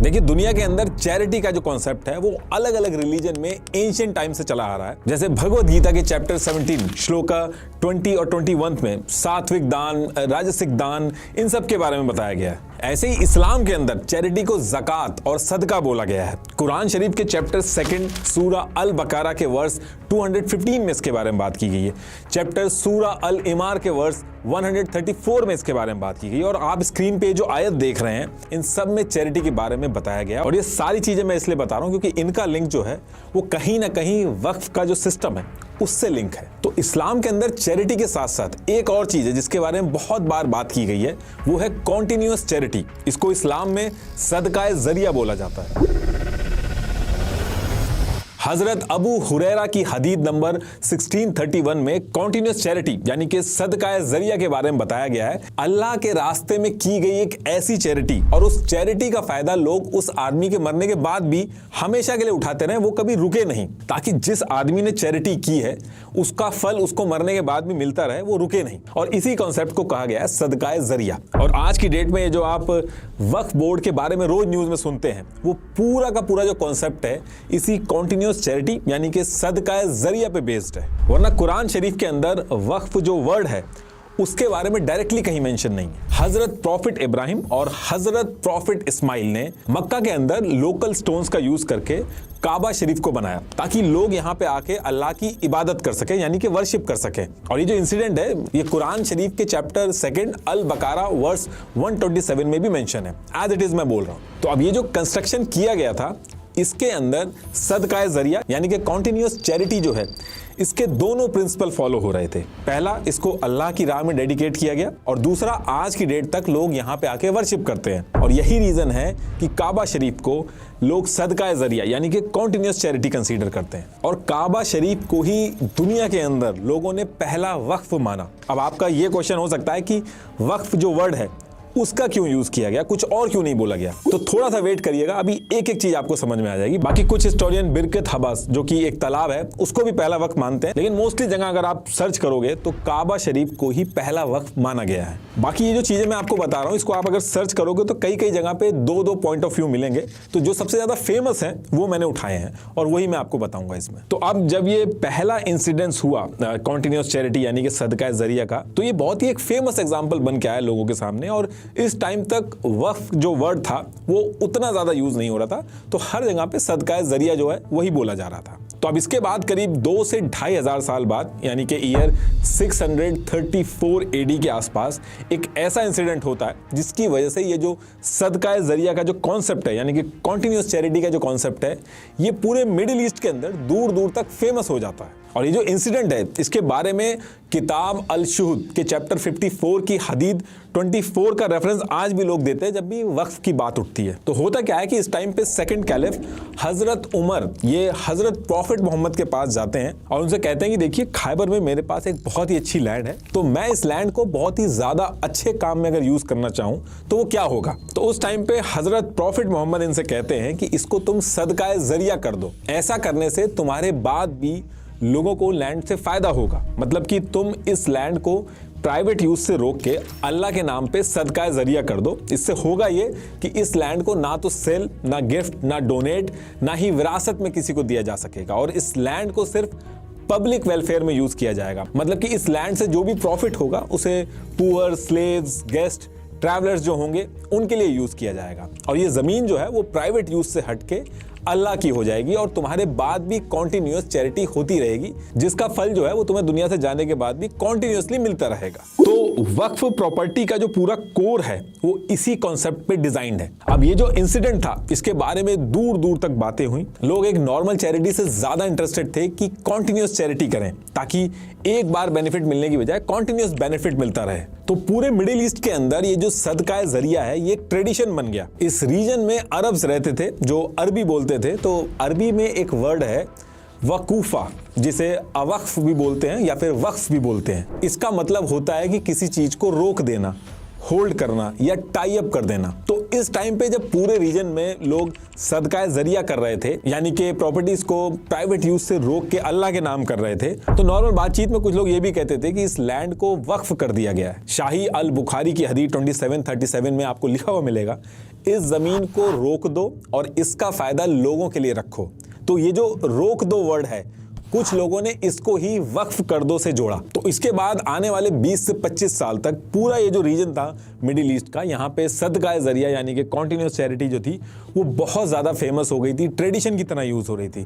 देखिए, दुनिया के अंदर चैरिटी का जो कॉन्सेप्ट है वो अलग अलग रिलीजन में एंशिएंट टाइम से चला आ रहा है। जैसे भगवद गीता के चैप्टर 17 श्लोका 20 और 21 में सात्विक दान, राजसिक दान, इन सब के बारे में बताया गया है। ऐसे ही इस्लाम के अंदर चैरिटी को ज़कात और सदका बोला गया है। कुरान शरीफ के चैप्टर 2 सूरा अल बकारा के वर्स 215 में इसके बारे में बात की गई है। चैप्टर सूरा अल इमार के वर्स 134 में इसके बारे में बात की गई। और आप स्क्रीन पे जो आयत देख रहे हैं, इन सब में चैरिटी के बारे में बताया गया। और ये सारी चीजें मैं इसलिए बता रहा हूं क्योंकि इनका लिंक जो है वो कहीं ना कहीं वक्फ का जो सिस्टम है उससे लिंक है। तो इस्लाम के अंदर चैरिटी के साथ साथ एक और चीज है जिसके बारे में बहुत बार बात की गई है, वो है कॉन्टिन्यूअस चैरिटी। इसको इस्लाम में सदकाए जरिया बोला जाता है। हजरत अबू हुरैरा की हदीस नंबर 1631 में कॉन्टिन्यूअस चैरिटी यानी कि सदकाए जरिया के बारे में बताया गया है। अल्लाह के रास्ते में की गई एक ऐसी चैरिटी, और उस चैरिटी का फायदा लोग उस आदमी के मरने के बाद भी हमेशा के लिए उठाते रहे, वो कभी रुके नहीं, ताकि जिस आदमी ने चैरिटी की है उसका फल उसको मरने के बाद भी मिलता रहे, वो रुके नहीं। और इसी कॉन्सेप्ट को कहा गया है सदकाए जरिया। और आज की डेट में ये जो आप वक्फ बोर्ड के बारे में रोज न्यूज में सुनते हैं, वो पूरा का पूरा जो कॉन्सेप्ट है इसी कॉन्टिन्यूअस चैरिटी यानी कि सदकाए जरिया पे बेस्ड है। वरना कुरान शरीफ के अंदर वक्फ जो वर्ड है उसके बारे में डायरेक्टली कहीं मेंशन नहीं है। हजरत प्रॉफिट इब्राहिम और हजरत प्रॉफिट इस्माइल ने मक्का के अंदर लोकल स्टोन्स का यूज करके काबा शरीफ को बनाया ताकि लोग यहाँ पे आके अल्लाह की इबादत कर सके यानी कि वर्शिप कर सके। और ये जो इंसिडेंट है ये कुरान शरीफ के चैप्टर 2 अल बकारा वर्स 127 में भी मेंशन है। एज इट इज मैं बोल रहा हूँ। तो अब ये जो कंस्ट्रक्शन किया गया था इसके अंदर सदकाए जरिया यानी कि कॉन्टिन्यूअस चैरिटी जो है, इसके दोनों प्रिंसिपल फॉलो हो रहे थे। पहला, इसको अल्लाह की राह में डेडिकेट किया गया, और दूसरा, आज की डेट तक लोग यहाँ पे आके वर्शिप करते हैं। और यही रीजन है कि काबा शरीफ को लोग सदकाए जरिया यानी कि कॉन्टिन्यूअस चैरिटी कंसीडर करते हैं। और काबा शरीफ को ही दुनिया के अंदर लोगों ने पहला वक्फ माना। अब आपका ये क्वेश्चन हो सकता है कि वक्फ जो वर्ड है उसका क्यों यूज किया गया, कुछ और क्यों नहीं बोला गया? तो थोड़ा सा वेट करिएगा, अभी एक एक चीज आपको समझ में आ जाएगी। बाकी कुछ हिस्टोरियन बिरकत हबास जो कि एक तालाब है उसको भी पहला वक्त मानते हैं, लेकिन मोस्टली जगह अगर आप सर्च करोगे तो काबा शरीफ को ही पहला वक्त माना गया है। बाकी ये जो चीजें मैं आपको बता रहा हूँ इसको आप अगर सर्च करोगे तो कई कई जगह पे दो पॉइंट ऑफ व्यू मिलेंगे। तो जो सबसे ज्यादा फेमस है वो मैंने उठाए हैं और वही मैं आपको बताऊंगा इसमें। तो अब जब ये पहला इंसिडेंस हुआ कॉन्टिन्यूअस चैरिटी यानी कि सदकाए जरिया का, तो ये बहुत ही एक फेमस एग्जाम्पल बन के आया लोगों के सामने। और इस टाइम तक वक्फ जो वर्ड था वो उतना ज्यादा यूज नहीं हो रहा था, तो हर जगह पे सदकाए जरिया जो है वही बोला जा रहा था। तो अब इसके बाद करीब 2 से 2,500 साल बाद यानी कि ईयर 634 AD के आसपास एक ऐसा इंसिडेंट होता है जिसकी वजह से ये जो सदकाए जरिया का जो कॉन्सेप्ट है यानी कि कॉन्टिन्यूअस चैरिटी का जो कॉन्सेप्ट है ये पूरे मिडिल ईस्ट के अंदर दूर दूर तक फेमस हो जाता है। और ये जो इंसिडेंट है इसके बारे में किताब अल शुहद के चैप्टर 54 की हदीस 24 का रेफरेंस आज भी लोग देते हैं जब भी वक्फ की बात उठती है। तो होता क्या है कि इस टाइम पे सेकंड कैलिफ हजरत उमर ये हजरत प्रॉफिट मोहम्मद के पास जाते हैं और उनसे कहते हैं कि देखिए खैबर में मेरे पास एक बहुत ही अच्छी लैंड है, तो मैं इस लैंड को बहुत ही ज्यादा अच्छे काम में अगर यूज करना चाहूं तो वो क्या होगा। तो उस टाइम पे हजरत प्रॉफिट मोहम्मद इनसे कहते हैं कि इसको तुम सदकाए जरिया कर दो, ऐसा करने से तुम्हारे बाद भी लोगों को लैंड से फायदा होगा। मतलब कि तुम इस लैंड को प्राइवेट यूज से रोक के अल्लाह के नाम पे सदकाए जरिया कर दो। इससे होगा ये कि इस लैंड को ना तो सेल, ना गिफ्ट, ना डोनेट, ना ही विरासत में किसी को दिया जा सकेगा, और इस लैंड को सिर्फ पब्लिक वेलफेयर में यूज किया जाएगा। मतलब कि इस लैंड से जो भी प्रॉफिट होगा उसे पुअर, स्लेव्स, गेस्ट, ट्रैवलर्स जो होंगे उनके लिए यूज किया जाएगा। और ये जमीन जो है वो प्राइवेट यूज से हटके अल्लाह की हो जाएगी और तुम्हारे बाद भी कॉन्टिन्यूअस चैरिटी होती रहेगी, जिसका फल जो है वो तुम्हें दुनिया से जाने के बाद भी कॉन्टिन्यूअसली मिलता रहेगा। तो वक्फ प्रॉपर्टी का जो पूरा कोर है वो इसी कॉन्सेप्ट पे डिजाइंड है। अब ये जो इंसिडेंट था इसके बारे में दूर दूर तक बातें हुई। लोग एक नॉर्मल चैरिटी से ज्यादा इंटरेस्टेड थे कि कॉन्टिन्यूअस चैरिटी करें ताकि एक बार बेनिफिट मिलने की बजाय कॉन्टिन्यूअस बेनिफिट मिलता रहे। तो पूरे मिडिल ईस्ट के अंदर ये जो सदकाए जरिया है ये एक ट्रेडिशन बन गया। इस रीजन में अरब्स रहते थे जो अरबी बोलते थे, तो अरबी में एक वर्ड है वकूफा, जिसे अवक्फ भी बोलते हैं या फिर वक्फ भी बोलते हैं। इसका मतलब होता है कि किसी चीज को रोक देना, होल्ड करना या टाई अप कर देना। तो इस टाइम पे जब पूरे रीजन में लोग सदकाए जरिया कर रहे थे यानी कि प्रॉपर्टीज को प्राइवेट यूज से रोक के अल्लाह के नाम कर रहे थे, तो नॉर्मल बातचीत में कुछ लोग ये भी कहते थे कि इस लैंड को वक्फ कर दिया गया है। शाही अल बुखारी की हदीस 2737 में आपको लिखा हुआ मिलेगा, इस जमीन को रोक दो और इसका फायदा लोगों के लिए रखो। तो ये जो रोक दो वर्ड है, कुछ लोगों ने इसको ही वक्फ कर दो से जोड़ा। तो इसके बाद आने वाले 20 से 25 साल तक पूरा ये जो रीजन था मिडिल ईस्ट का, यहाँ पे सदका जरिया यानी कि कॉन्टिन्यूस चैरिटी जो थी वो बहुत ज़्यादा फेमस हो गई थी, ट्रेडिशन की तरह यूज़ हो रही थी।